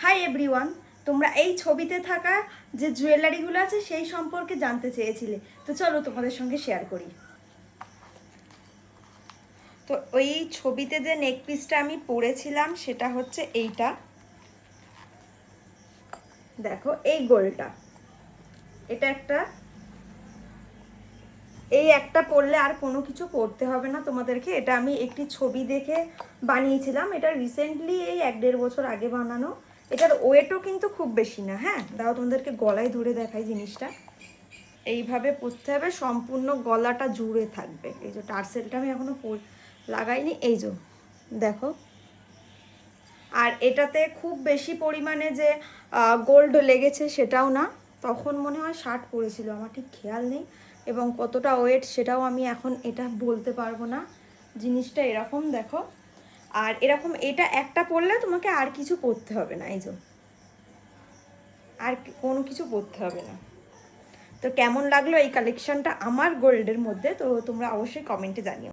Hi everyone, তোমরা এই ছবিতে থাকা যে জুয়েলারিগুলো আছে সেই সম্পর্কে জানতে চেয়েছিলে, তো চলো তোমাদের সঙ্গে শেয়ার করি। তো ওই ছবিতে যে নেক পিসটা আমি পরেছিলাম সেটা হচ্ছে এইটা, দেখো এই গোলটা, এটা একটা, এই একটা পরলে আর কোনো কিছু পরতে হবে না তোমাদেরকে। এটা আমি একটি ছবি দেখে বানিয়েছিলাম, এটা রিসেন্টলি এই 1-1.5 বছর আগে বানানো। এটার ওয়েটও কিন্তু খুব বেশি না। হ্যাঁ, দাও তোমাদেরকে গলায় ধরে দেখাই জিনিসটা। এইভাবে পরতে হবে, সম্পূর্ণ গলাটা জুড়ে থাকবে। এই যে টার্সেলটা আমি এখনো লাগাইনি, এই যে দেখো। আর এটাতে খুব বেশি পরিমাণে যে গোল্ড লেগেছে সেটাও না, তখন মনে হয় 60 পড়েছিল, আমার ঠিক খেয়াল নেই। এবং কতটা ওয়েট সেটাও আমি এখন এটা বলতে পারবো না। জিনিসটা এরকম দেখো, আর এরকম এটা একটা পরলে তোমাকে আর কিছু পরতে হবে না, এই যে আর কোনো কিছু পরতে হবে না। তো কেমন লাগলো এই কালেকশনটা আমার গোল্ডের মধ্যে, তো তোমরা অবশ্যই কমেন্টে জানিও।